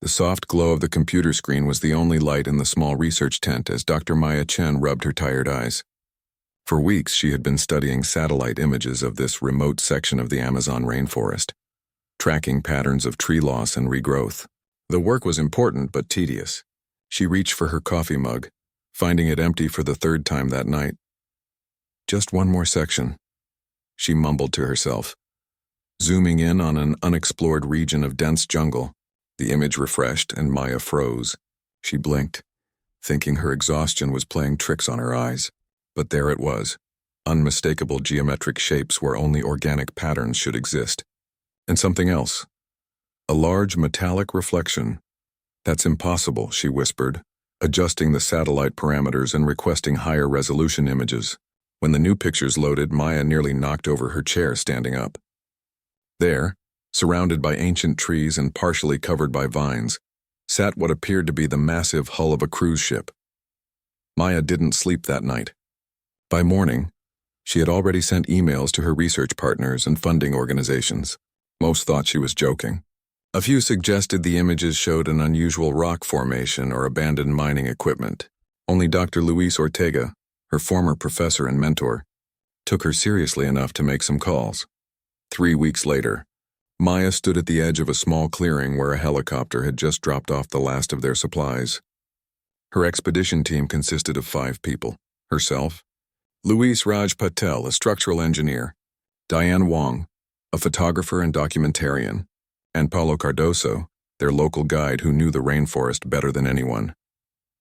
The soft glow of the computer screen was the only light in the small research tent as Dr. Maya Chen rubbed her tired eyes. For weeks, she had been studying satellite images of this remote section of the Amazon rainforest, tracking patterns of tree loss and regrowth. The work was important but tedious. She reached for her coffee mug, finding it empty for the third time that night. Just one more section, she mumbled to herself. Zooming in on an unexplored region of dense jungle, the image refreshed and Maya froze. She blinked, thinking her exhaustion was playing tricks on her eyes. But there it was, unmistakable geometric shapes where only organic patterns should exist. And something else. A large metallic reflection. That's impossible, she whispered, adjusting the satellite parameters and requesting higher resolution images. When the new pictures loaded, Maya nearly knocked over her chair standing up. There, surrounded by ancient trees and partially covered by vines, sat what appeared to be the massive hull of a cruise ship. Maya didn't sleep that night. By morning, she had already sent emails to her research partners and funding organizations. Most thought she was joking. A few suggested the images showed an unusual rock formation or abandoned mining equipment. Only Dr. Luis Ortega, her former professor and mentor, took her seriously enough to make some calls. 3 weeks later, Maya stood at the edge of a small clearing where a helicopter had just dropped off the last of their supplies. Her expedition team consisted of 5 people: herself, Luis Raj Patel, a structural engineer, Diane Wong, a photographer and documentarian, and Paulo Cardoso, their local guide who knew the rainforest better than anyone.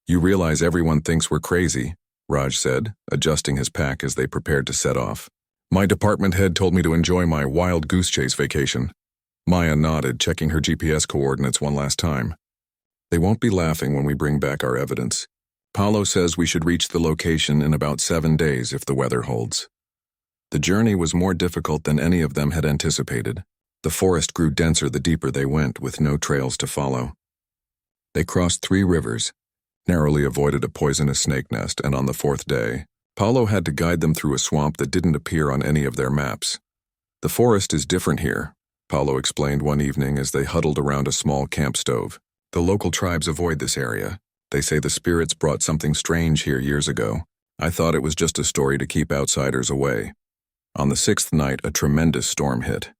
"You realize everyone thinks we're crazy," Raj said, adjusting his pack as they prepared to set off. "My department head told me to enjoy my wild goose chase vacation." Maya nodded, checking her GPS coordinates one last time. "They won't be laughing when we bring back our evidence. Paulo says we should reach the location in about 7 days if the weather holds." The journey was more difficult than any of them had anticipated. The forest grew denser the deeper they went, with no trails to follow. They crossed 3 rivers, narrowly avoided a poisonous snake nest, and on the 4th day, Paulo had to guide them through a swamp that didn't appear on any of their maps. "The forest is different here," Paulo explained one evening as they huddled around a small camp stove. "The local tribes avoid this area. They say the spirits brought something strange here years ago. I thought it was just a story to keep outsiders away." On the 6th night, a tremendous storm hit.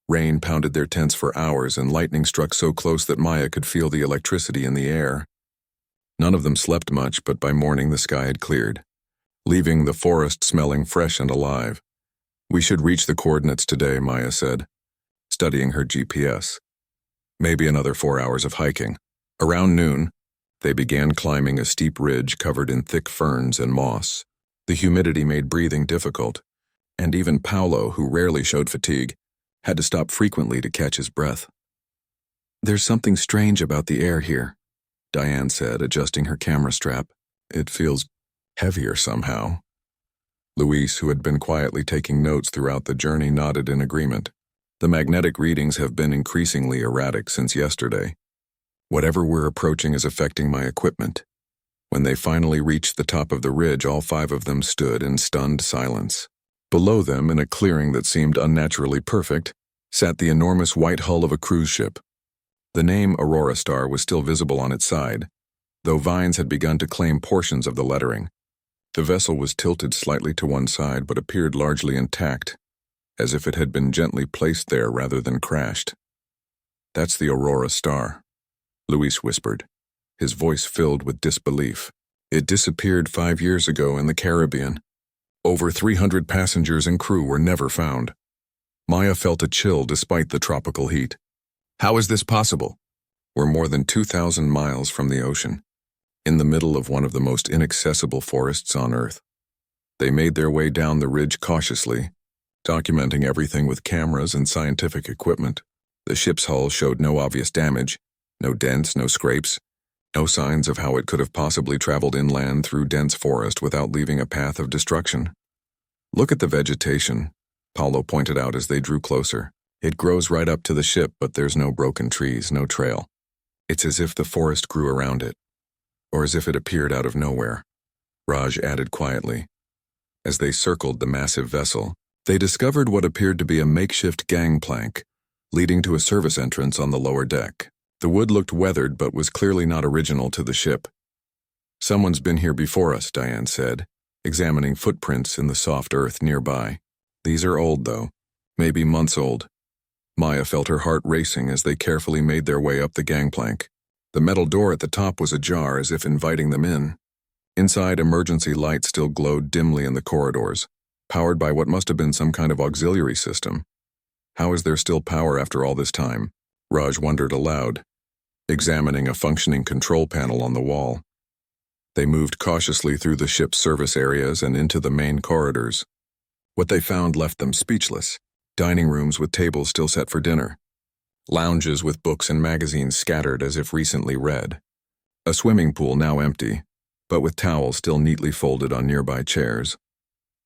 Rain pounded their tents for hours and lightning struck so close that Maya could feel the electricity in the air. None of them slept much, but by morning the sky had cleared, leaving the forest smelling fresh and alive. "We should reach the coordinates today," Maya said, studying her GPS. "Maybe another 4 hours of hiking." Around noon, they began climbing a steep ridge covered in thick ferns and moss. The humidity made breathing difficult, and even Paulo, who rarely showed fatigue, had to stop frequently to catch his breath. "There's something strange about the air here," Diane said, adjusting her camera strap. "It feels heavier somehow." Luis, who had been quietly taking notes throughout the journey, nodded in agreement. "The magnetic readings have been increasingly erratic since yesterday. Whatever we're approaching is affecting my equipment." When they finally reached the top of the ridge, all 5 of them stood in stunned silence. Below them, in a clearing that seemed unnaturally perfect, sat the enormous white hull of a cruise ship. The name Aurora Star was still visible on its side, though vines had begun to claim portions of the lettering. The vessel was tilted slightly to one side but appeared largely intact, as if it had been gently placed there rather than crashed. "That's the Aurora Star," Luis whispered, his voice filled with disbelief. "It disappeared 5 years ago in the Caribbean. Over 300 passengers and crew were never found." Maya felt a chill despite the tropical heat. "How is this possible? We're more than 2,000 miles from the ocean, in the middle of one of the most inaccessible forests on Earth." They made their way down the ridge cautiously, documenting everything with cameras and scientific equipment. The ship's hull showed no obvious damage, no dents, no scrapes, no signs of how it could have possibly traveled inland through dense forest without leaving a path of destruction. "Look at the vegetation," Paulo pointed out as they drew closer. "It grows right up to the ship, but there's no broken trees, no trail. It's as if the forest grew around it, or as if it appeared out of nowhere," Raj added quietly. As they circled the massive vessel, they discovered what appeared to be a makeshift gangplank, leading to a service entrance on the lower deck. The wood looked weathered but was clearly not original to the ship. "Someone's been here before us," Diane said, examining footprints in the soft earth nearby. "These are old, though. Maybe months old." Maya felt her heart racing as they carefully made their way up the gangplank. The metal door at the top was ajar, as if inviting them in. Inside, emergency lights still glowed dimly in the corridors, powered by what must have been some kind of auxiliary system. How is there still power after all this time? Raj wondered aloud, examining a functioning control panel on the wall. They moved cautiously through the ship's service areas and into the main corridors. What they found left them speechless. Dining rooms with tables still set for dinner. Lounges with books and magazines scattered as if recently read. A swimming pool now empty, but with towels still neatly folded on nearby chairs.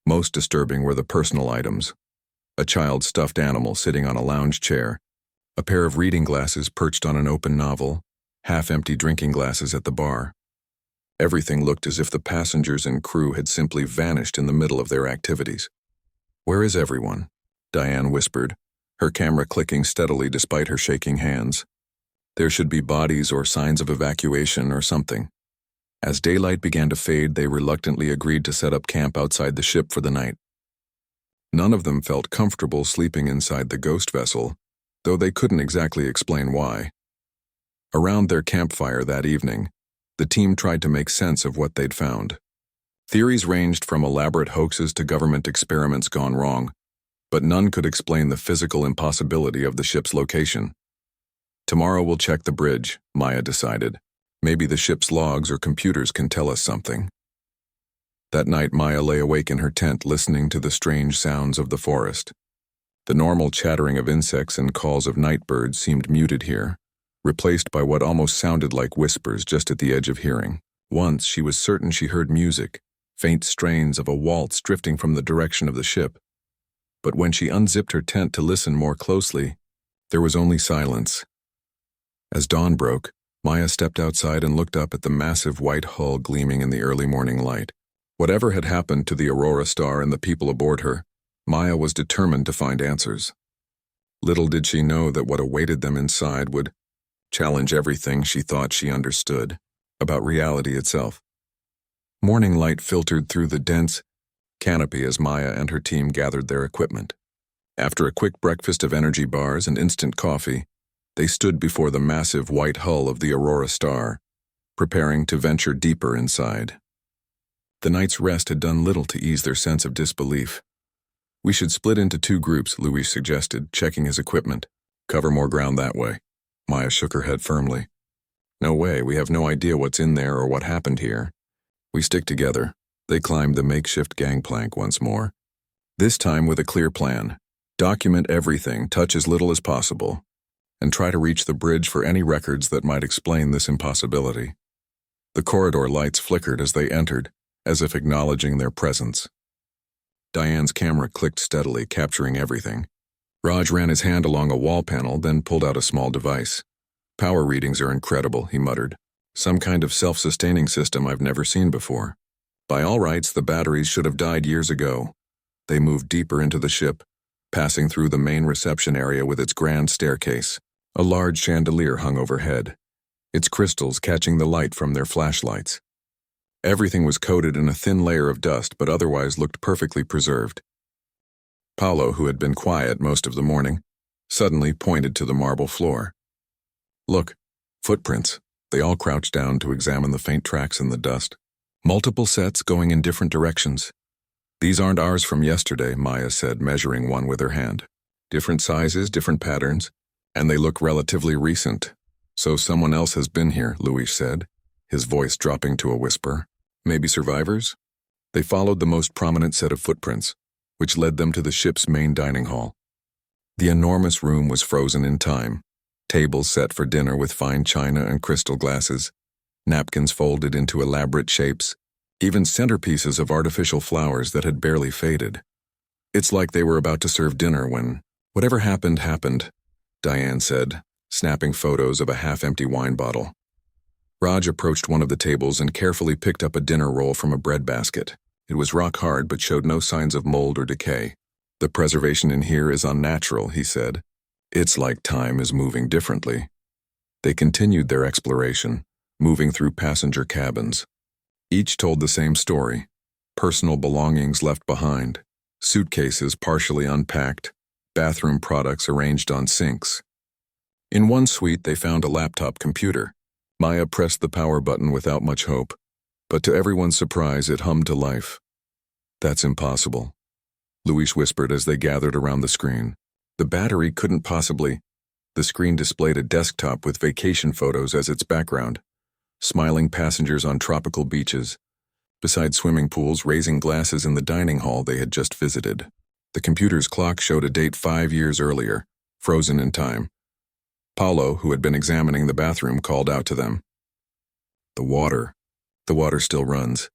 Most disturbing were the personal items. A child's stuffed animal sitting on a lounge chair, a pair of reading glasses perched on an open novel, half-empty drinking glasses at the bar. Everything looked as if the passengers and crew had simply vanished in the middle of their activities. "Where is everyone?" Diane whispered, her camera clicking steadily despite her shaking hands. There should be bodies or signs of evacuation or something. As daylight began to fade, they reluctantly agreed to set up camp outside the ship for the night. None of them felt comfortable sleeping inside the ghost vessel, though they couldn't exactly explain why. Around their campfire that evening, the team tried to make sense of what they'd found. Theories ranged from elaborate hoaxes to government experiments gone wrong, but none could explain the physical impossibility of the ship's location. "Tomorrow we'll check the bridge," Maya decided. "Maybe the ship's logs or computers can tell us something." That night, Maya lay awake in her tent listening to the strange sounds of the forest. The normal chattering of insects and calls of night birds seemed muted here, replaced by what almost sounded like whispers just at the edge of hearing. Once she was certain she heard music, faint strains of a waltz drifting from the direction of the ship. But when she unzipped her tent to listen more closely, there was only silence. As dawn broke, Maya stepped outside and looked up at the massive white hull gleaming in the early morning light. Whatever had happened to the Aurora Star and the people aboard her, Maya was determined to find answers. Little did she know that what awaited them inside would challenge everything she thought she understood about reality itself. Morning light filtered through the dense canopy as Maya and her team gathered their equipment. After a quick breakfast of energy bars and instant coffee, they stood before the massive white hull of the Aurora Star, preparing to venture deeper inside. The night's rest had done little to ease their sense of disbelief. "We should split into 2 groups, Luis suggested, checking his equipment. "Cover more ground that way." Maya shook her head firmly. "No way, we have no idea what's in there or what happened here. We stick together." They climbed the makeshift gangplank once more, this time with a clear plan. Document everything, touch as little as possible, and try to reach the bridge for any records that might explain this impossibility. The corridor lights flickered as they entered, as if acknowledging their presence. Diane's camera clicked steadily, capturing everything. Raj ran his hand along a wall panel, then pulled out a small device. "Power readings are incredible," he muttered. "Some kind of self-sustaining system I've never seen before. By all rights, the batteries should have died years ago." They moved deeper into the ship, passing through the main reception area with its grand staircase. A large chandelier hung overhead, its crystals catching the light from their flashlights. Everything was coated in a thin layer of dust, but otherwise looked perfectly preserved. Paolo, who had been quiet most of the morning, suddenly pointed to the marble floor. "Look, footprints." They all crouched down to examine the faint tracks in the dust. "Multiple sets going in different directions." "These aren't ours from yesterday," Maya said, measuring one with her hand. "Different sizes, different patterns, and they look relatively recent." "So someone else has been here," Luis said, his voice dropping to a whisper. "Maybe survivors?" They followed the most prominent set of footprints, which led them to the ship's main dining hall. The enormous room was frozen in time, tables set for dinner with fine china and crystal glasses, napkins folded into elaborate shapes, even centerpieces of artificial flowers that had barely faded. "It's like they were about to serve dinner when whatever happened, happened," Diane said, snapping photos of a half-empty wine bottle. Raj approached one of the tables and carefully picked up a dinner roll from a bread basket. It was rock hard but showed no signs of mold or decay. "The preservation in here is unnatural," he said. "It's like time is moving differently." They continued their exploration, moving through passenger cabins. Each told the same story: personal belongings left behind, suitcases partially unpacked, bathroom products arranged on sinks. In one suite, they found a laptop computer. Maya pressed the power button without much hope, but to everyone's surprise, it hummed to life. "That's impossible," Luis whispered as they gathered around the screen. "The battery couldn't possibly—" The screen displayed a desktop with vacation photos as its background. Smiling passengers on tropical beaches, beside swimming pools, raising glasses in the dining hall they had just visited. The computer's clock showed a date 5 years earlier, frozen in time. Paulo, who had been examining the bathroom, called out to them. The water still runs."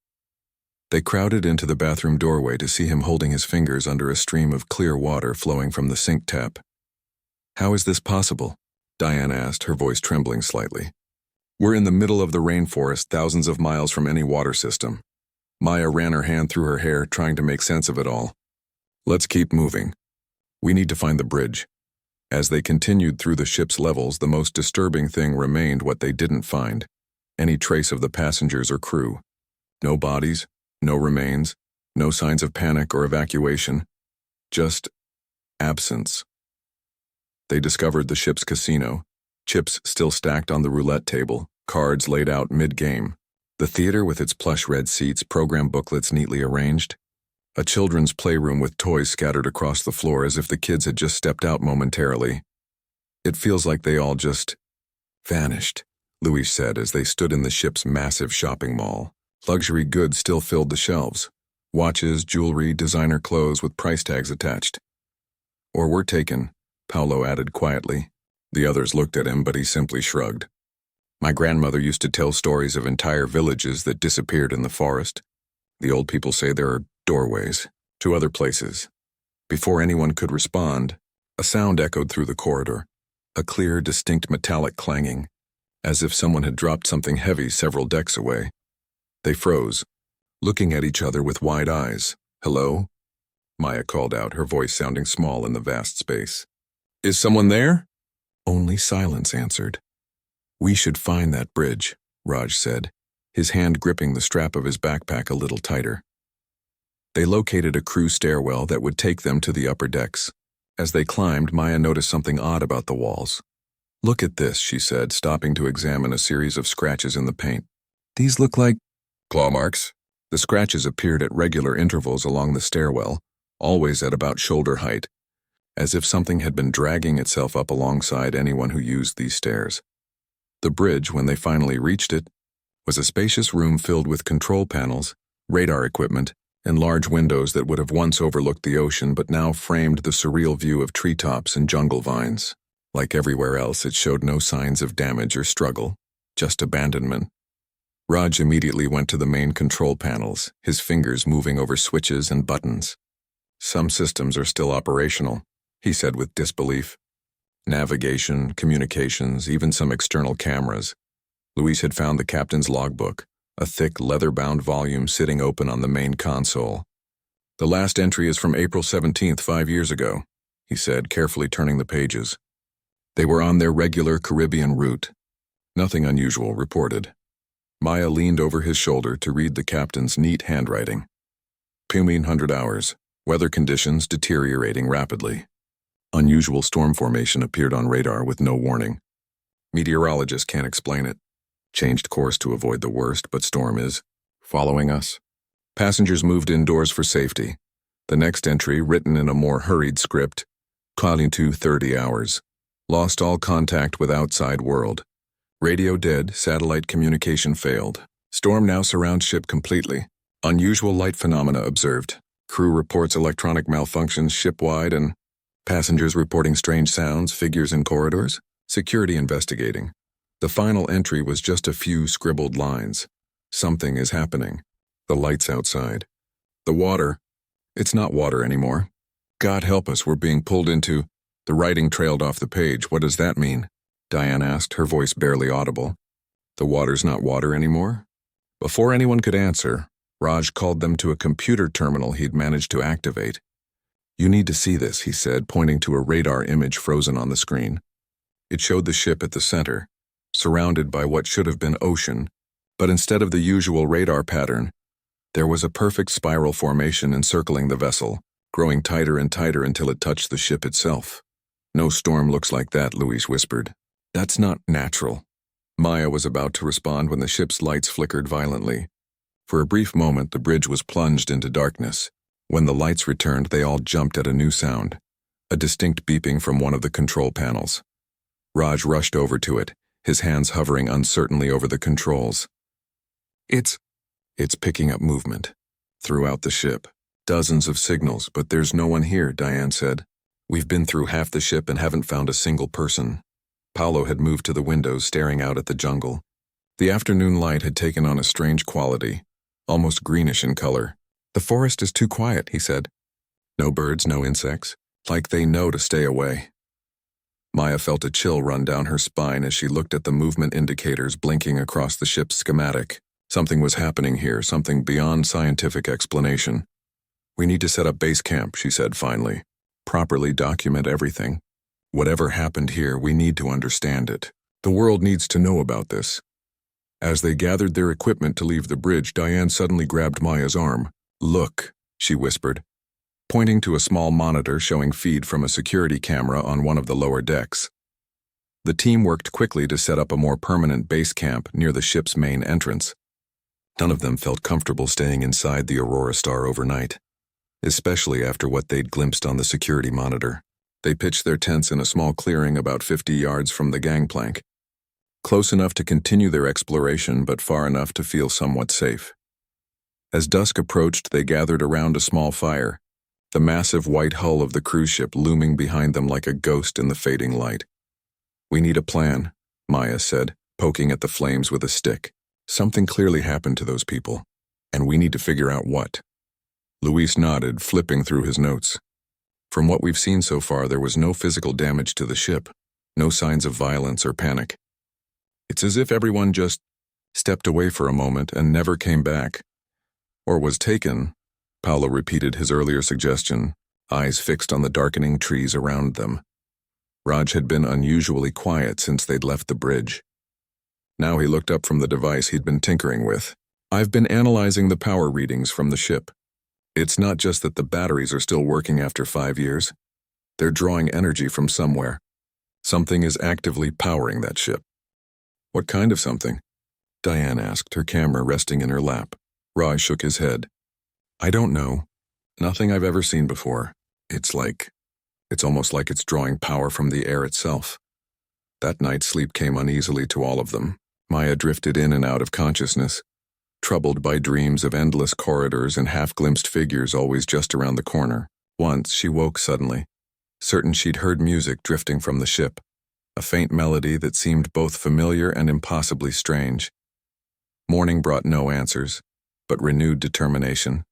They crowded into the bathroom doorway to see him holding his fingers under a stream of clear water flowing from the sink tap. "How is this possible?" Diane asked, her voice trembling slightly. "We're in the middle of the rainforest, thousands of miles from any water system." Maya ran her hand through her hair, trying to make sense of it all. "Let's keep moving. We need to find the bridge." As they continued through the ship's levels, the most disturbing thing remained: what they didn't find: any trace of the passengers or crew. No bodies, no remains, no signs of panic or evacuation. Just absence. They discovered the ship's casino, chips still stacked on the roulette table, cards laid out mid-game. The theater with its plush red seats, program booklets neatly arranged. A children's playroom with toys scattered across the floor as if the kids had just stepped out momentarily. "It feels like they all just vanished," Luis said as they stood in the ship's massive shopping mall. Luxury goods still filled the shelves. Watches, jewelry, designer clothes with price tags attached. "Or we're taken," Paulo added quietly. The others looked at him, but he simply shrugged. "My grandmother used to tell stories of entire villages that disappeared in the forest. The old people say there are doorways to other places." Before anyone could respond, a sound echoed through the corridor, a clear, distinct metallic clanging, as if someone had dropped something heavy several decks away. They froze, looking at each other with wide eyes. "Hello?" Maya called out, her voice sounding small in the vast space. "Is someone there?" Only silence answered. "We should find that bridge," Raj said, his hand gripping the strap of his backpack a little tighter. They located a crew stairwell that would take them to the upper decks. As they climbed, Maya noticed something odd about the walls. "Look at this," she said, stopping to examine a series of scratches in the paint. "These look like claw marks." The scratches appeared at regular intervals along the stairwell, always at about shoulder height, as if something had been dragging itself up alongside anyone who used these stairs. The bridge, when they finally reached it, was a spacious room filled with control panels, radar equipment, and large windows that would have once overlooked the ocean but now framed the surreal view of treetops and jungle vines. Like everywhere else, it showed no signs of damage or struggle, just abandonment. Raj immediately went to the main control panels, his fingers moving over switches and buttons. "Some systems are still operational," he said with disbelief. Navigation, communications, even some external cameras. Luis had found the captain's logbook, a thick, leather-bound volume sitting open on the main console. "The last entry is from April 17th, 5 years ago," he said, carefully turning the pages. They were on their regular Caribbean route. Nothing unusual reported. Maya leaned over his shoulder to read the captain's neat handwriting. "Pumin 100 hours. Weather conditions deteriorating rapidly. Unusual storm formation appeared on radar with no warning. Meteorologists can't explain it. Changed course to avoid the worst, but storm is following us. Passengers moved indoors for safety." The next entry, written in a more hurried script, "Kalintu 30 hours. Lost all contact with outside world. Radio dead, satellite communication failed. Storm now surrounds ship completely. Unusual light phenomena observed. Crew reports electronic malfunctions shipwide and passengers reporting strange sounds, figures in corridors. Security investigating." The final entry was just a few scribbled lines. "Something is happening. The lights outside. The water. It's not water anymore. God help us, we're being pulled into—" The writing trailed off the page. "What does that mean?" Diane asked, her voice barely audible. "The water's not water anymore?" Before anyone could answer, Raj called them to a computer terminal he'd managed to activate. "You need to see this," he said, pointing to a radar image frozen on the screen. It showed the ship at the center, surrounded by what should have been ocean, but instead of the usual radar pattern, there was a perfect spiral formation encircling the vessel, growing tighter and tighter until it touched the ship itself. "No storm looks like that," Luis whispered. "That's not natural." Maya was about to respond when the ship's lights flickered violently. For a brief moment, the bridge was plunged into darkness. When the lights returned, they all jumped at a new sound, a distinct beeping from one of the control panels. Raj rushed over to it, his hands hovering uncertainly over the controls. It's picking up movement. Throughout the ship. Dozens of signals, but there's no one here, Diane said. We've been through half the ship and haven't found a single person. Paolo had moved to the windows, staring out at the jungle. The afternoon light had taken on a strange quality, almost greenish in color. "The forest is too quiet," he said. "No birds, no insects. Like they know to stay away." Maya felt a chill run down her spine as she looked at the movement indicators blinking across the ship's schematic. Something was happening here, something beyond scientific explanation. "We need to set up base camp," she said finally. "Properly document everything. Whatever happened here, we need to understand it. The world needs to know about this." As they gathered their equipment to leave the bridge, Diane suddenly grabbed Maya's arm. "Look," she whispered, pointing to a small monitor showing feed from a security camera on one of the lower decks. The team worked quickly to set up a more permanent base camp near the ship's main entrance. None of them felt comfortable staying inside the Aurora Star overnight, especially after what they'd glimpsed on the security monitor. They pitched their tents in a small clearing about 50 yards from the gangplank, close enough to continue their exploration but far enough to feel somewhat safe. As dusk approached, they gathered around a small fire, the massive white hull of the cruise ship looming behind them like a ghost in the fading light. "We need a plan," Maya said, poking at the flames with a stick. "Something clearly happened to those people, and we need to figure out what." Luis nodded, flipping through his notes. "From what we've seen so far, there was no physical damage to the ship, no signs of violence or panic. It's as if everyone just stepped away for a moment and never came back. Or was taken," Paolo repeated his earlier suggestion, eyes fixed on the darkening trees around them. Raj had been unusually quiet since they'd left the bridge. Now he looked up from the device he'd been tinkering with. "I've been analyzing the power readings from the ship. It's not just that the batteries are still working after 5 years. They're drawing energy from somewhere. Something is actively powering that ship." "What kind of something?" Diane asked, her camera resting in her lap. Raj shook his head. "I don't know. Nothing I've ever seen before. It's almost like it's drawing power from the air itself." That night, sleep came uneasily to all of them. Maya drifted in and out of consciousness, troubled by dreams of endless corridors and half-glimpsed figures always just around the corner. Once, she woke suddenly, certain she'd heard music drifting from the ship, a faint melody that seemed both familiar and impossibly strange. Morning brought no answers, but renewed determination.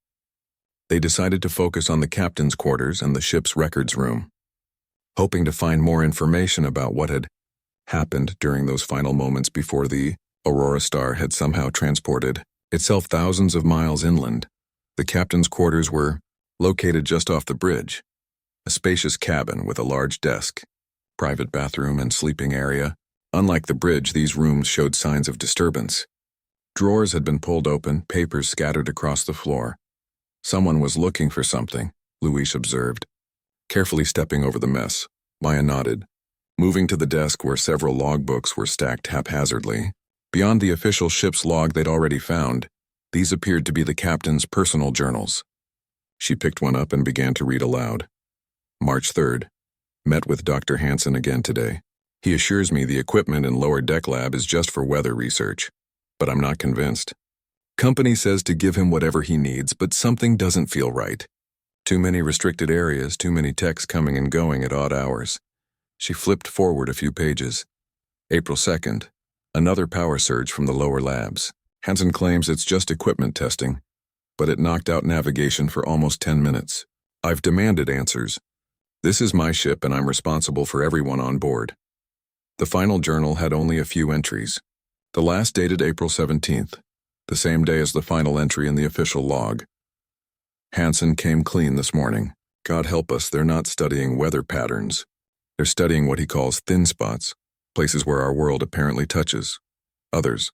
They decided to focus on the captain's quarters and the ship's records room, hoping to find more information about what had happened during those final moments before the Aurora Star had somehow transported itself thousands of miles inland. The captain's quarters were located just off the bridge, a spacious cabin with a large desk, private bathroom and sleeping area. Unlike the bridge, these rooms showed signs of disturbance. Drawers had been pulled open, papers scattered across the floor. Someone was looking for something, Luis observed, carefully stepping over the mess. Maya nodded, moving to the desk where several logbooks were stacked haphazardly. Beyond the official ship's log they'd already found, these appeared to be the captain's personal journals. She picked one up and began to read aloud. March 3rd. Met with Dr. Hansen again today. He assures me the equipment in lower deck lab is just for weather research, but I'm not convinced. Company says to give him whatever he needs, but something doesn't feel right. Too many restricted areas, too many techs coming and going at odd hours. She flipped forward a few pages. April 2nd. Another power surge from the lower labs. Hansen claims it's just equipment testing, but it knocked out navigation for almost 10 minutes. I've demanded answers. This is my ship and I'm responsible for everyone on board. The final journal had only a few entries. The last dated April 17th, the same day as the final entry in the official log. Hansen came clean this morning. God help us, they're not studying weather patterns. They're studying what he calls thin spots, places where our world apparently touches. Others.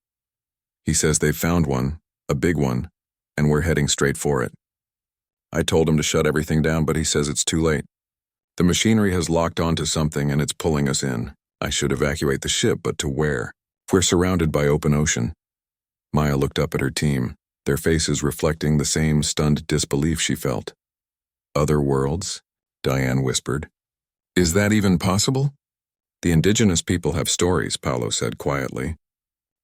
He says they've found one, a big one, and we're heading straight for it. I told him to shut everything down, but he says it's too late. The machinery has locked onto something and it's pulling us in. I should evacuate the ship, but to where? We're surrounded by open ocean. Maya looked up at her team, their faces reflecting the same stunned disbelief she felt. Other worlds? Diane whispered. Is that even possible? The indigenous people have stories, Paolo said quietly.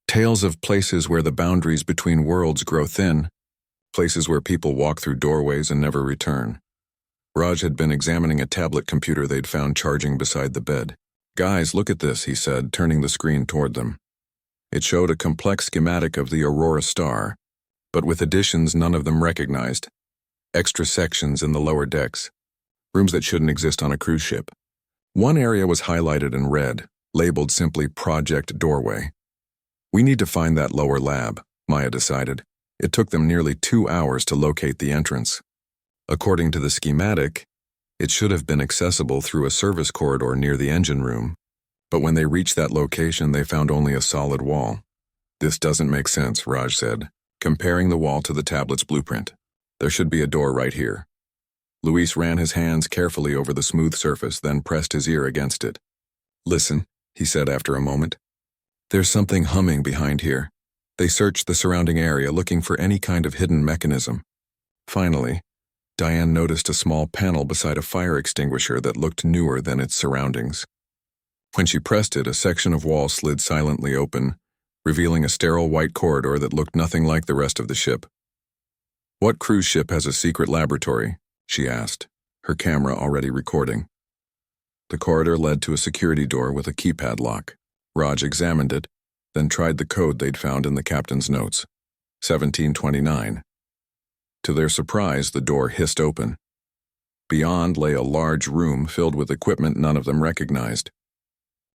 Tales of places where the boundaries between worlds grow thin, places where people walk through doorways and never return. Raj had been examining a tablet computer they'd found charging beside the bed. Guys, look at this, he said, turning the screen toward them. It showed a complex schematic of the Aurora star, but with additions none of them recognized. Extra sections in the lower decks, rooms that shouldn't exist on a cruise ship. One area was highlighted in red, labeled simply Project Doorway. We need to find that lower lab, Maya decided. It took them nearly 2 hours to locate the entrance. According to the schematic, it should have been accessible through a service corridor near the engine room, but when they reached that location, they found only a solid wall. This doesn't make sense, Raj said, comparing the wall to the tablet's blueprint. There should be a door right here. Luis ran his hands carefully over the smooth surface, then pressed his ear against it. Listen, he said after a moment. There's something humming behind here. They searched the surrounding area looking for any kind of hidden mechanism. Finally, Diane noticed a small panel beside a fire extinguisher that looked newer than its surroundings. When she pressed it, a section of wall slid silently open, revealing a sterile white corridor that looked nothing like the rest of the ship. What cruise ship has a secret laboratory? She asked, her camera already recording. The corridor led to a security door with a keypad lock. Raj examined it, then tried the code they'd found in the captain's notes. 1729. To their surprise, the door hissed open. Beyond lay a large room filled with equipment none of them recognized.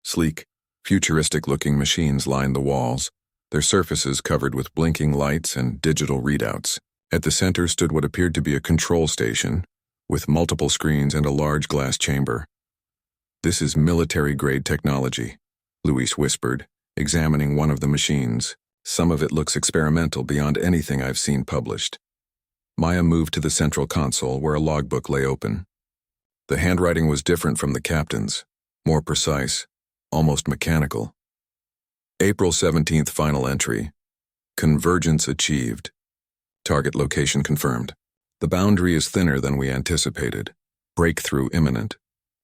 Sleek, futuristic-looking machines lined the walls, their surfaces covered with blinking lights and digital readouts. At the center stood what appeared to be a control station, with multiple screens and a large glass chamber. This is military-grade technology, Luis whispered, examining one of the machines. Some of it looks experimental beyond anything I've seen published. Maya moved to the central console where a logbook lay open. The handwriting was different from the captain's, more precise, almost mechanical. April 17th final entry. Convergence achieved. Target location confirmed. The boundary is thinner than we anticipated. Breakthrough imminent.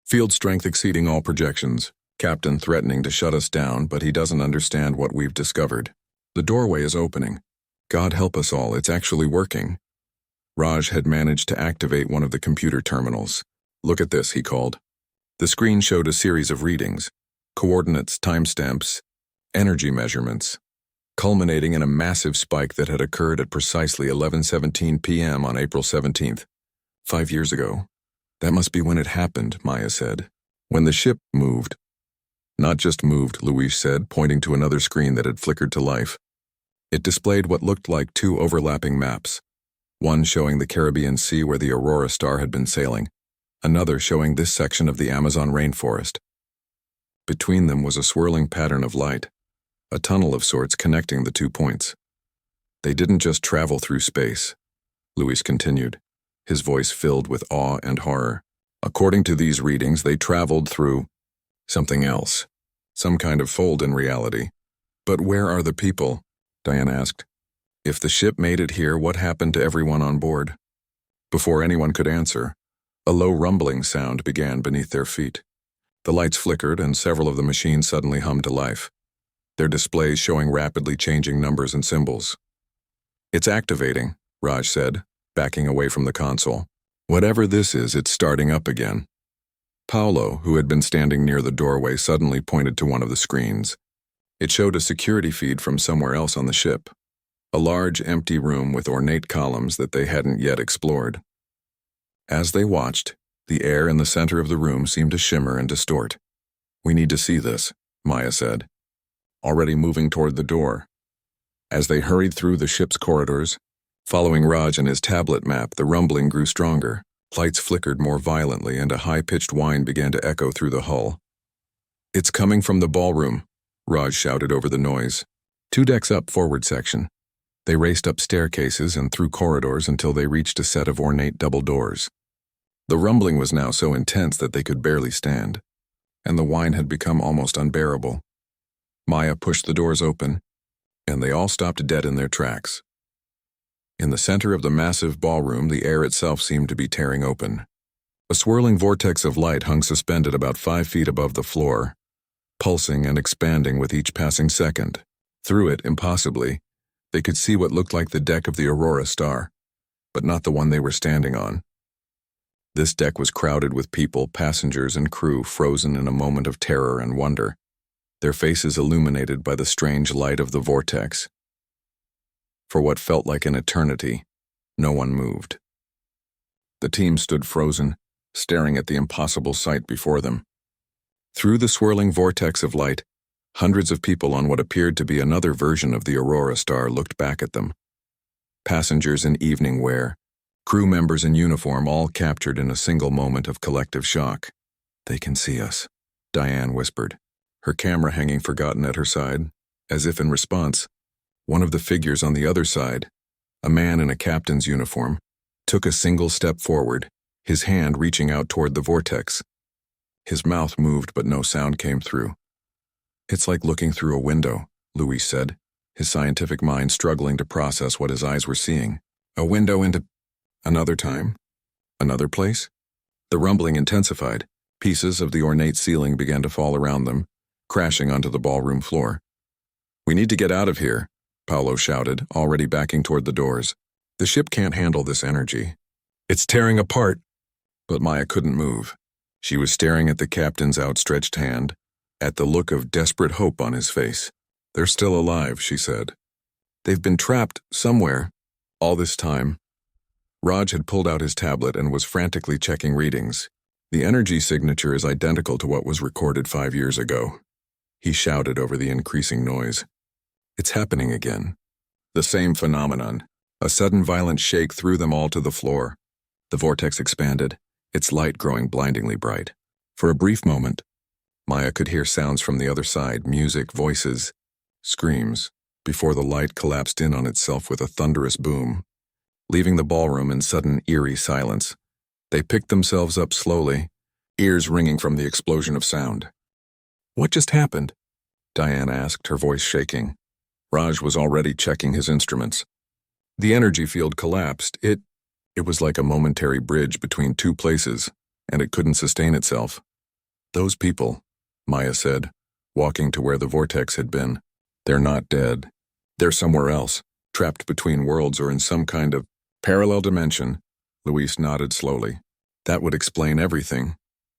Field strength exceeding all projections. Captain threatening to shut us down, but he doesn't understand what we've discovered. The doorway is opening. God help us all, it's actually working. Raj had managed to activate one of the computer terminals. Look at this, he called. The screen showed a series of readings, coordinates, timestamps, energy measurements, culminating in a massive spike that had occurred at precisely 11:17 p.m. on April 17th. 5 years ago. That must be when it happened, Maya said. When the ship moved. Not just moved, Luis said, pointing to another screen that had flickered to life. It displayed what looked like 2 overlapping maps. One showing the Caribbean Sea where the Aurora star had been sailing, another showing this section of the Amazon rainforest. Between them was a swirling pattern of light, a tunnel of sorts connecting the 2 points. They didn't just travel through space, Luis continued, his voice filled with awe and horror. According to these readings, they traveled through something else, some kind of fold in reality. But where are the people? Diane asked. If the ship made it here, what happened to everyone on board? Before anyone could answer, a low rumbling sound began beneath their feet. The lights flickered and several of the machines suddenly hummed to life, their displays showing rapidly changing numbers and symbols. It's activating, Raj said, backing away from the console. Whatever this is, it's starting up again. Paolo, who had been standing near the doorway, suddenly pointed to one of the screens. It showed a security feed from somewhere else on the ship. A large, empty room with ornate columns that they hadn't yet explored. As they watched, the air in the center of the room seemed to shimmer and distort. We need to see this, Maya said, already moving toward the door. As they hurried through the ship's corridors, following Raj and his tablet map, the rumbling grew stronger. Lights flickered more violently and a high-pitched whine began to echo through the hull. It's coming from the ballroom, Raj shouted over the noise. 2 decks up, forward section. They raced up staircases and through corridors until they reached a set of ornate double doors. The rumbling was now so intense that they could barely stand, and the whine had become almost unbearable. Maya pushed the doors open, and they all stopped dead in their tracks. In the center of the massive ballroom, the air itself seemed to be tearing open. A swirling vortex of light hung suspended about 5 feet above the floor, pulsing and expanding with each passing second. Through it, impossibly, they could see what looked like the deck of the Aurora Star, but not the one they were standing on. This deck was crowded with people, passengers, and crew frozen in a moment of terror and wonder, their faces illuminated by the strange light of the vortex. For what felt like an eternity, no one moved. The team stood frozen, staring at the impossible sight before them. Through the swirling vortex of light, hundreds of people on what appeared to be another version of the Aurora Star looked back at them. Passengers in evening wear, crew members in uniform, all captured in a single moment of collective shock. "They can see us," Diane whispered, her camera hanging forgotten at her side. As if in response, one of the figures on the other side, a man in a captain's uniform, took a single step forward, his hand reaching out toward the vortex. His mouth moved, but no sound came through. "It's like looking through a window," Luis said, his scientific mind struggling to process what his eyes were seeing. "A window into another time? Another place?" The rumbling intensified. Pieces of the ornate ceiling began to fall around them, crashing onto the ballroom floor. "We need to get out of here," Paolo shouted, already backing toward the doors. "The ship can't handle this energy. It's tearing apart." But Maya couldn't move. She was staring at the captain's outstretched hand, at the look of desperate hope on his face. "They're still alive," she said. "They've been trapped somewhere all this time." Raj had pulled out his tablet and was frantically checking readings. "The energy signature is identical to what was recorded 5 years ago," he shouted over the increasing noise. "It's happening again. The same phenomenon." A sudden violent shake threw them all to the floor. The vortex expanded, its light growing blindingly bright. For a brief moment, Maya could hear sounds from the other side, music, voices, screams, before the light collapsed in on itself with a thunderous boom, leaving the ballroom in sudden, eerie silence. They picked themselves up slowly, ears ringing from the explosion of sound. "What just happened?" Diane asked, her voice shaking. Raj was already checking his instruments. "The energy field collapsed. It was like a momentary bridge between 2 places, and it couldn't sustain itself." "Those people," Maya said, walking to where the vortex had been. "They're not dead. They're somewhere else, trapped between worlds or in some kind of parallel dimension." Luis nodded slowly. "That would explain everything.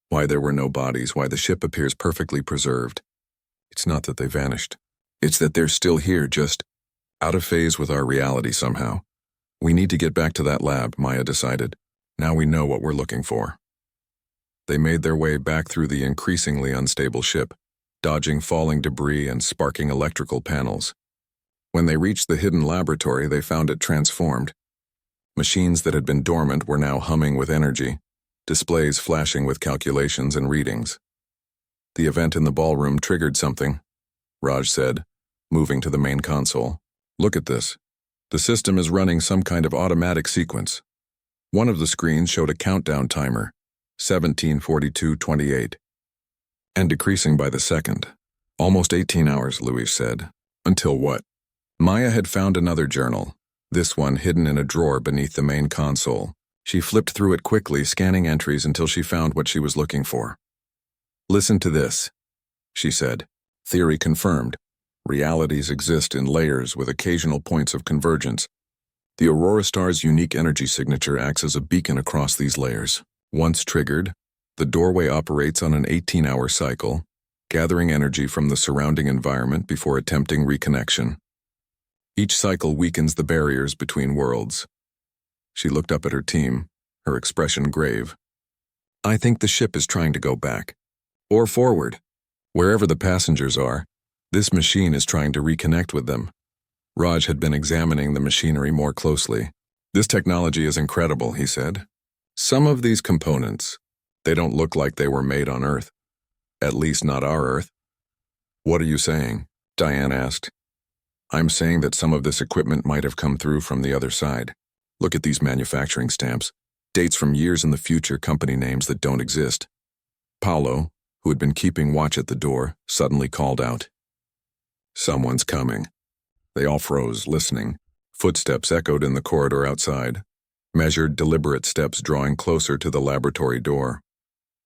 Why there were no bodies, why the ship appears perfectly preserved. It's not that they vanished. It's that they're still here, just out of phase with our reality somehow. We need to get back to that lab," Maya decided. "Now we know what we're looking for." They made their way back through the increasingly unstable ship, dodging falling debris and sparking electrical panels. When they reached the hidden laboratory, they found it transformed. Machines that had been dormant were now humming with energy, displays flashing with calculations and readings. "The event in the ballroom triggered something," Raj said, moving to the main console. "Look at this. The system is running some kind of automatic sequence." One of the screens showed a countdown timer, 17:42:28, and decreasing by the second. "Almost 18 hours, Luis said. Until what?" Maya had found another journal, this one hidden in a drawer beneath the main console. She flipped through it quickly, scanning entries until she found what she was looking for. "Listen to this," she said. "Theory confirmed. Realities exist in layers with occasional points of convergence. The Aurora Star's unique energy signature acts as a beacon across these layers. Once triggered, the doorway operates on an 18-hour cycle, gathering energy from the surrounding environment before attempting reconnection. Each cycle weakens the barriers between worlds." She looked up at her team, her expression grave. "I think the ship is trying to go back. Or forward. Wherever the passengers are, this machine is trying to reconnect with them." Raj had been examining the machinery more closely. "This technology is incredible," he said. "Some of these components, they don't look like they were made on Earth. At least not our Earth. What are you saying? Diane asked. I'm saying that some of this equipment might have come through from the other side. Look at these manufacturing stamps. Dates from years in the future, company names that don't exist. Paolo, who had been keeping watch at the door, suddenly called out. Someone's coming. They all froze, listening. Footsteps echoed in the corridor outside. Measured, deliberate steps drawing closer to the laboratory door.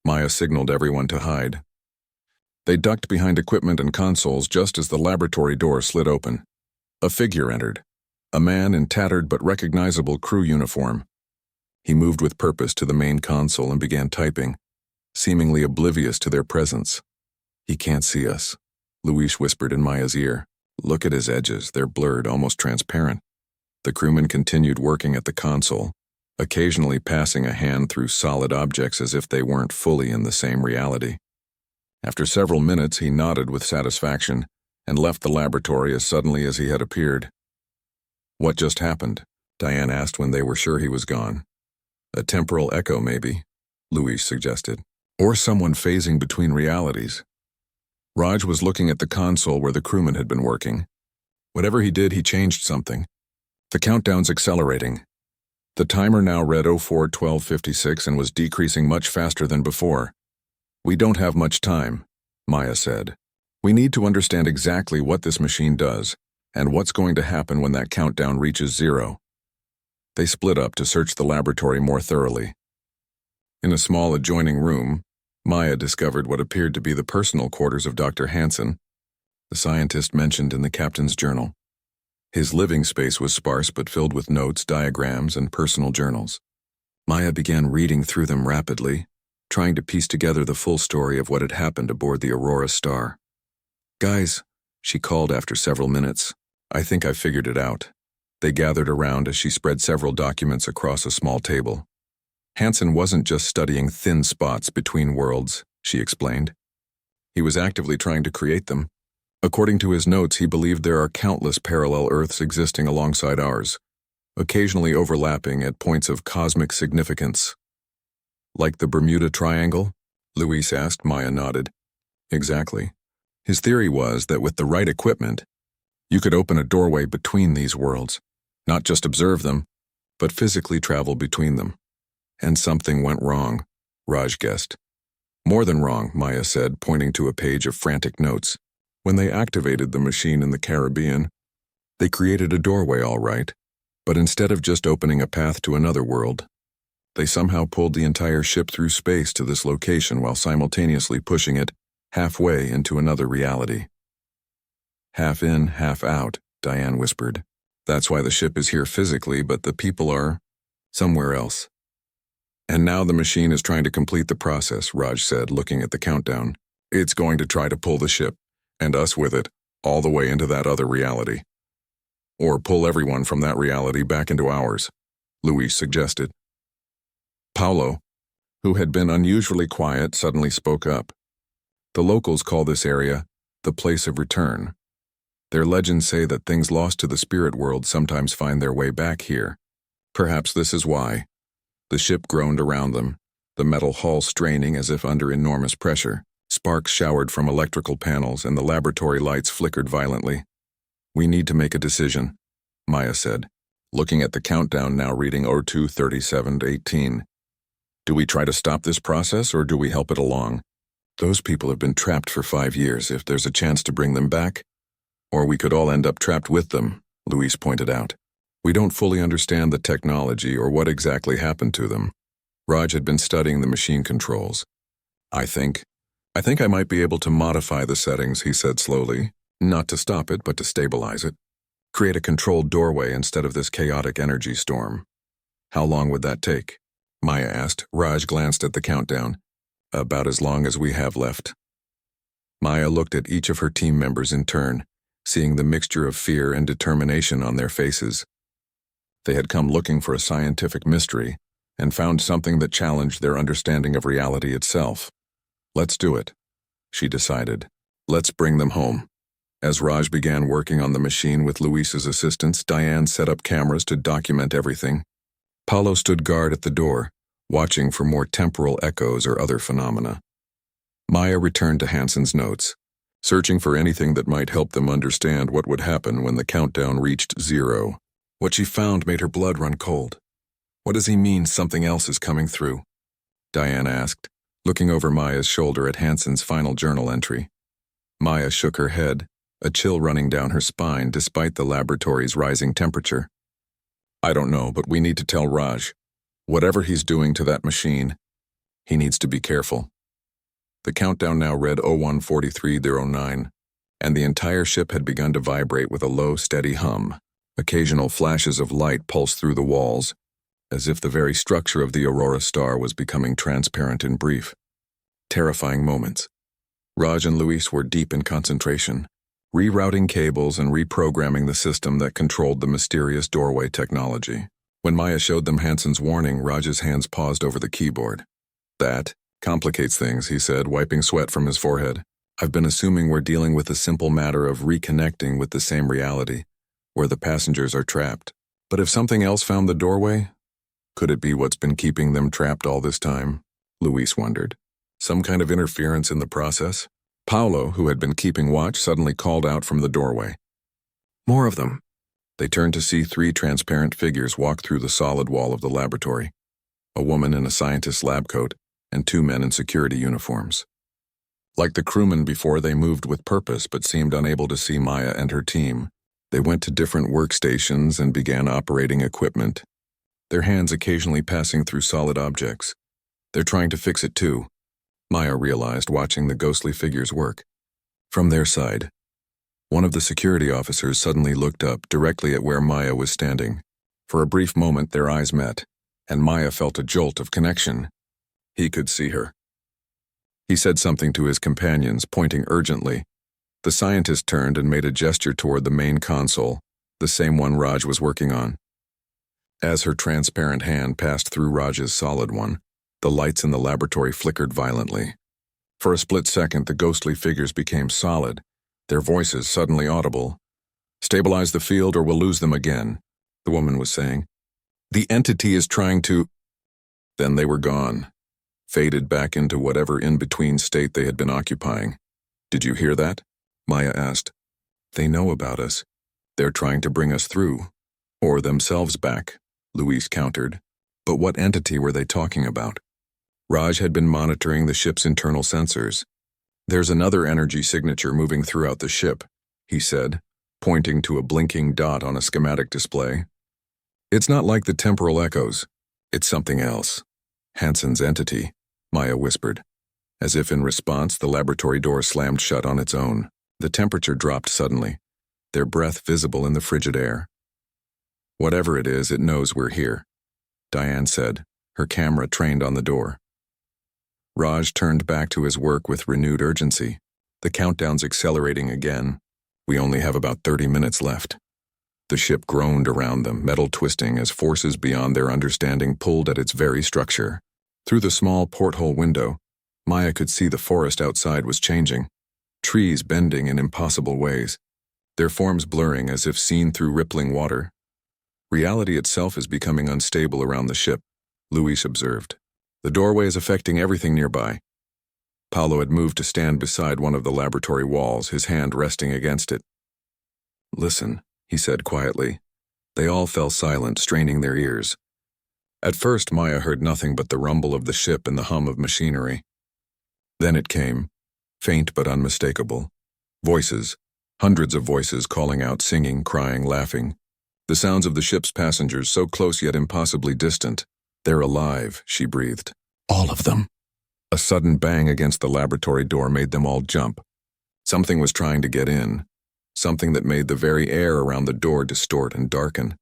Maya signaled everyone to hide. They ducked behind equipment and consoles just as the laboratory door slid open. A figure entered. A man in tattered but recognizable crew uniform. He moved with purpose to the main console and began typing, seemingly oblivious to their presence. He can't see us, Luis whispered in Maya's ear. Look at his edges, they're blurred, almost transparent. The crewman continued working at the console, occasionally passing a hand through solid objects as if they weren't fully in the same reality. After several minutes, he nodded with satisfaction and left the laboratory as suddenly as he had appeared. What just happened? Diane asked when they were sure he was gone. A temporal echo, maybe, Luis suggested. Or someone phasing between realities. Raj was looking at the console where the crewman had been working. Whatever he did, he changed something. The countdown's accelerating. The timer now read 04:12:56 and was decreasing much faster than before. We don't have much time, Maya said. We need to understand exactly what this machine does and what's going to happen when that countdown reaches 0. They split up to search the laboratory more thoroughly. In a small adjoining room, Maya discovered what appeared to be the personal quarters of Dr. Hansen, the scientist mentioned in the captain's journal. His living space was sparse but filled with notes, diagrams, and personal journals. Maya began reading through them rapidly, trying to piece together the full story of what had happened aboard the Aurora Star. Guys, she called after several minutes. I think I figured it out. They gathered around as she spread several documents across a small table. Hansen wasn't just studying thin spots between worlds, she explained. He was actively trying to create them. According to his notes, he believed there are countless parallel Earths existing alongside ours, occasionally overlapping at points of cosmic significance. Like the Bermuda Triangle? Luis asked. Maya nodded. Exactly. His theory was that with the right equipment, you could open a doorway between these worlds, not just observe them, but physically travel between them. And something went wrong, Raj guessed. More than wrong, Maya said, pointing to a page of frantic notes. When they activated the machine in the Caribbean, they created a doorway all right, but instead of just opening a path to another world, they somehow pulled the entire ship through space to this location while simultaneously pushing it halfway into another reality. Half in, half out, Diane whispered. That's why the ship is here physically, but the people are somewhere else. And now the machine is trying to complete the process, Raj said, looking at the countdown. It's going to try to pull the ship, and us with it, all the way into that other reality. Or pull everyone from that reality back into ours, Luis suggested. Paolo, who had been unusually quiet, suddenly spoke up. The locals call this area the place of return. Their legends say that things lost to the spirit world sometimes find their way back here. Perhaps this is why. The ship groaned around them, the metal hull straining as if under enormous pressure. Sparks showered from electrical panels and the laboratory lights flickered violently. We need to make a decision, Maya said, looking at the countdown now reading 02:37:18. Do we try to stop this process or do we help it along? Those people have been trapped for 5 years. If there's a chance to bring them back, or we could all end up trapped with them, Luis pointed out. We don't fully understand the technology or what exactly happened to them. Raj had been studying the machine controls. I think I might be able to modify the settings, he said slowly, not to stop it, but to stabilize it. Create a controlled doorway instead of this chaotic energy storm. How long would that take? Maya asked. Raj glanced at the countdown. About as long as we have left. Maya looked at each of her team members in turn, seeing the mixture of fear and determination on their faces. They had come looking for a scientific mystery and found something that challenged their understanding of reality itself. Let's do it, she decided. Let's bring them home. As Raj began working on the machine with Luis's assistance, Diane set up cameras to document everything. Paolo stood guard at the door, watching for more temporal echoes or other phenomena. Maya returned to Hansen's notes, searching for anything that might help them understand what would happen when the countdown reached 0. What she found made her blood run cold. What does he mean something else is coming through? Diane asked, looking over Maya's shoulder at Hansen's final journal entry. Maya shook her head, a chill running down her spine despite the laboratory's rising temperature. I don't know, but we need to tell Raj. Whatever he's doing to that machine, he needs to be careful. The countdown now read 01:43:09, and the entire ship had begun to vibrate with a low, steady hum. Occasional flashes of light pulsed through the walls, as if the very structure of the Aurora star was becoming transparent and brief. Terrifying moments. Raj and Luis were deep in concentration, rerouting cables and reprogramming the system that controlled the mysterious doorway technology. When Maya showed them Hansen's warning, Raj's hands paused over the keyboard. That complicates things, he said, wiping sweat from his forehead. I've been assuming we're dealing with the simple matter of reconnecting with the same reality, where the passengers are trapped. But if something else found the doorway, could it be what's been keeping them trapped all this time? Luis wondered. Some kind of interference in the process? Paolo, who had been keeping watch, suddenly called out from the doorway. More of them. They turned to see 3 transparent figures walk through the solid wall of the laboratory. A woman in a scientist's lab coat, and 2 men in security uniforms. Like the crewmen before, they moved with purpose but seemed unable to see Maya and her team. They went to different workstations and began operating equipment, their hands occasionally passing through solid objects. They're trying to fix it too, Maya realized, watching the ghostly figures work. From their side, one of the security officers suddenly looked up directly at where Maya was standing. For a brief moment, their eyes met, and Maya felt a jolt of connection. He could see her. He said something to his companions, pointing urgently. The scientist turned and made a gesture toward the main console, the same one Raj was working on. As her transparent hand passed through Raj's solid one, the lights in the laboratory flickered violently. For a split second, the ghostly figures became solid, their voices suddenly audible. Stabilize the field or we'll lose them again, the woman was saying. The entity is trying to... Then they were gone, faded back into whatever in-between state they had been occupying. Did you hear that? Maya asked. They know about us. They're trying to bring us through. Or themselves back, Luis countered. But what entity were they talking about? Raj had been monitoring the ship's internal sensors. There's another energy signature moving throughout the ship, he said, pointing to a blinking dot on a schematic display. It's not like the temporal echoes. It's something else. Hansen's entity, Maya whispered. As if in response, the laboratory door slammed shut on its own. The temperature dropped suddenly, their breath visible in the frigid air. Whatever it is, it knows we're here, Diane said, her camera trained on the door. Raj turned back to his work with renewed urgency. The countdown's accelerating again. We only have about 30 minutes left. The ship groaned around them, metal twisting as forces beyond their understanding pulled at its very structure. Through the small porthole window, Maya could see the forest outside was changing, trees bending in impossible ways, their forms blurring as if seen through rippling water. Reality itself is becoming unstable around the ship, Luis observed. The doorway is affecting everything nearby. Paolo had moved to stand beside one of the laboratory walls, his hand resting against it. Listen, he said quietly. They all fell silent, straining their ears. At first, Maya heard nothing but the rumble of the ship and the hum of machinery. Then it came, faint but unmistakable. Voices, hundreds of voices calling out, singing, crying, laughing. The sounds of the ship's passengers, so close yet impossibly distant. They're alive, she breathed. All of them. A sudden bang against the laboratory door made them all jump. Something was trying to get in, something that made the very air around the door distort and darken.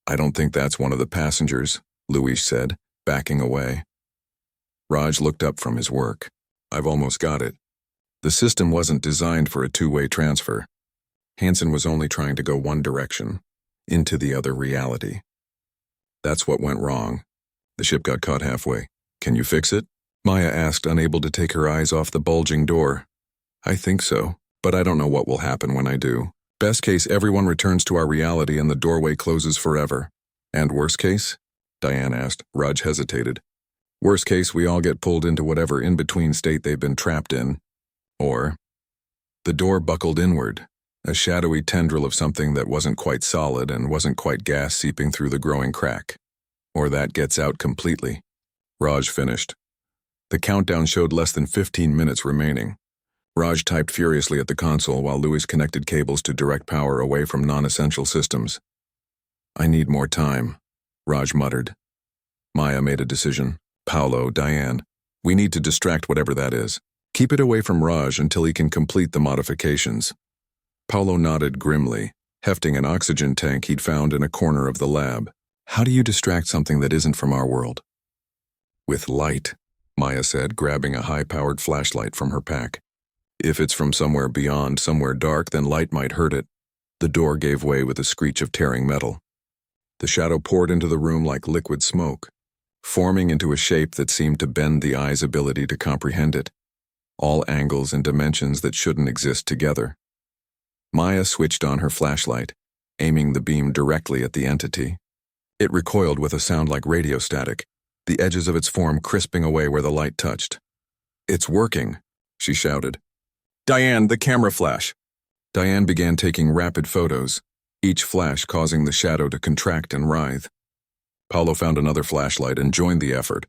I don't think that's one of the passengers, Luis said, backing away. Raj looked up from his work. I've almost got it. The system wasn't designed for a two-way transfer. Hansen was only trying to go one direction, into the other reality. That's what went wrong. The ship got caught halfway. Can you fix it? Maya asked, unable to take her eyes off the bulging door. I think so, but I don't know what will happen when I do. Best case, everyone returns to our reality and the doorway closes forever. And worst case? Diane asked. Raj hesitated. Worst case, we all get pulled into whatever in-between state they've been trapped in. Or, the door buckled inward, a shadowy tendril of something that wasn't quite solid and wasn't quite gas seeping through the growing crack. Or that gets out completely. Raj finished. The countdown showed less than 15 minutes remaining. Raj typed furiously at the console while Louis connected cables to direct power away from non-essential systems. I need more time, Raj muttered. Maya made a decision. Paolo, Diane, we need to distract whatever that is. Keep it away from Raj until he can complete the modifications. Paolo nodded grimly, hefting an oxygen tank he'd found in a corner of the lab. How do you distract something that isn't from our world? With light, Maya said, grabbing a high-powered flashlight from her pack. If it's from somewhere beyond, somewhere dark, then light might hurt it. The door gave way with a screech of tearing metal. The shadow poured into the room like liquid smoke, forming into a shape that seemed to bend the eye's ability to comprehend it. All angles and dimensions that shouldn't exist together. Maya switched on her flashlight, aiming the beam directly at the entity. It recoiled with a sound like radio static, the edges of its form crisping away where the light touched. It's working, she shouted. Diane, the camera flash. Diane began taking rapid photos, each flash causing the shadow to contract and writhe. Paolo found another flashlight and joined the effort,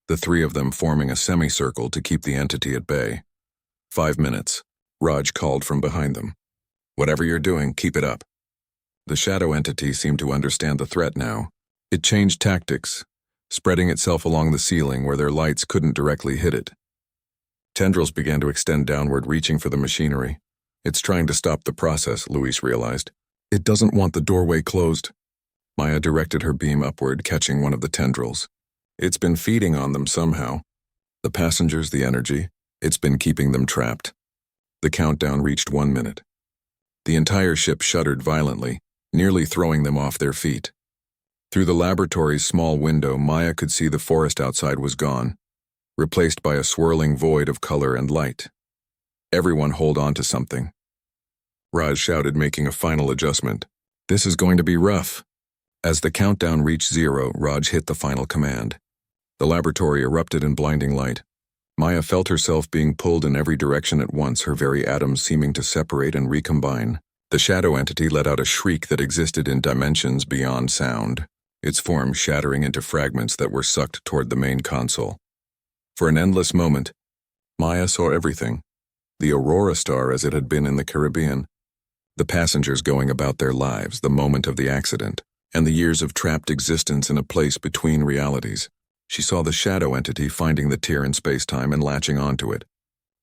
the three of them forming a semicircle to keep the entity at bay. 5 minutes, Raj called from behind them. Whatever you're doing, keep it up. The shadow entity seemed to understand the threat now. It changed tactics, spreading itself along the ceiling where their lights couldn't directly hit it. Tendrils began to extend downward, reaching for the machinery. It's trying to stop the process, Louise realized. It doesn't want the doorway closed. Maya directed her beam upward, catching one of the tendrils. It's been feeding on them somehow. The passengers, the energy, it's been keeping them trapped. The countdown reached 1 minute. The entire ship shuddered violently, nearly throwing them off their feet. Through the laboratory's small window, Maya could see the forest outside was gone, replaced by a swirling void of color and light. Everyone hold on to something. Raj shouted, making a final adjustment. This is going to be rough. As the countdown reached 0, Raj hit the final command. The laboratory erupted in blinding light. Maya felt herself being pulled in every direction at once, her very atoms seeming to separate and recombine. The shadow entity let out a shriek that existed in dimensions beyond sound, its form shattering into fragments that were sucked toward the main console. For an endless moment, Maya saw everything. The Aurora Star as it had been in the Caribbean. The passengers going about their lives, the moment of the accident, and the years of trapped existence in a place between realities. She saw the shadow entity finding the tear in space-time and latching onto it,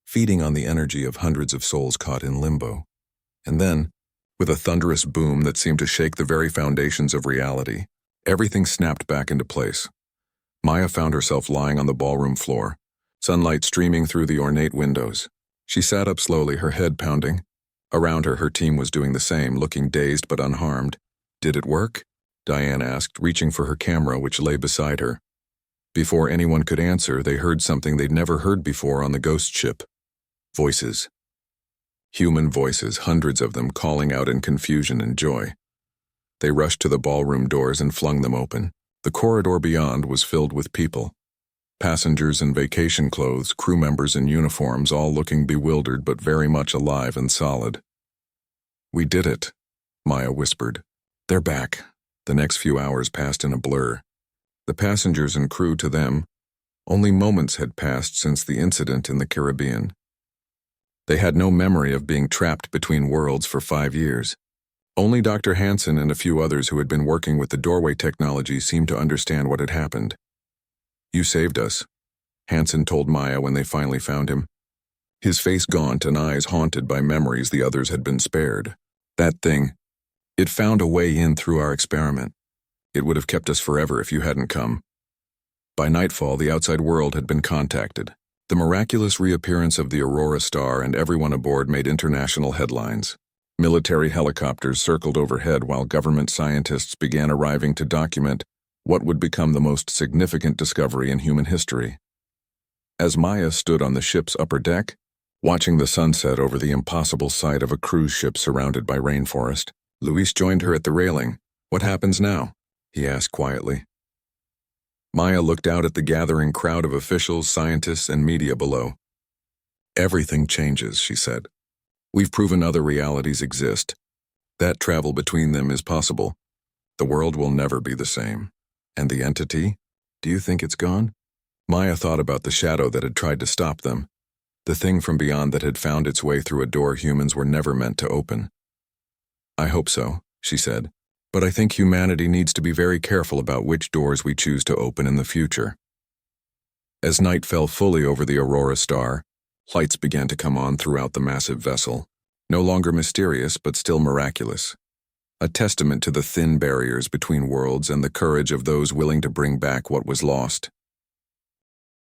feeding on the energy of hundreds of souls caught in limbo. And then, with a thunderous boom that seemed to shake the very foundations of reality, everything snapped back into place. Maya found herself lying on the ballroom floor, sunlight streaming through the ornate windows. She sat up slowly, her head pounding. Around her, her team was doing the same, looking dazed but unharmed. Did it work? Diane asked, reaching for her camera, which lay beside her. Before anyone could answer, they heard something they'd never heard before on the ghost ship. Voices. Human voices, hundreds of them, calling out in confusion and joy. They rushed to the ballroom doors and flung them open. The corridor beyond was filled with people. Passengers in vacation clothes, crew members in uniforms, all looking bewildered but very much alive and solid. We did it, Maya whispered. They're back. The next few hours passed in a blur. The passengers and crew, to them, only moments had passed since the incident in the Caribbean. They had no memory of being trapped between worlds for 5 years. Only Dr. Hansen and a few others who had been working with the doorway technology seemed to understand what had happened. You saved us, Hansen told Maya when they finally found him. His face gaunt and eyes haunted by memories the others had been spared. That thing, it found a way in through our experiment. It would have kept us forever if you hadn't come. By nightfall, the outside world had been contacted. The miraculous reappearance of the Aurora Star and everyone aboard made international headlines. Military helicopters circled overhead while government scientists began arriving to document what would become the most significant discovery in human history. As Maya stood on the ship's upper deck, watching the sunset over the impossible sight of a cruise ship surrounded by rainforest, Luis joined her at the railing. What happens now? He asked quietly. Maya looked out at the gathering crowd of officials, scientists, and media below. Everything changes, she said. We've proven other realities exist. That travel between them is possible. The world will never be the same. And the entity? Do you think it's gone? Maya thought about the shadow that had tried to stop them, the thing from beyond that had found its way through a door humans were never meant to open. I hope so, she said, but I think humanity needs to be very careful about which doors we choose to open in the future. As night fell fully over the Aurora star, lights began to come on throughout the massive vessel, no longer mysterious but still miraculous, a testament to the thin barriers between worlds and the courage of those willing to bring back what was lost.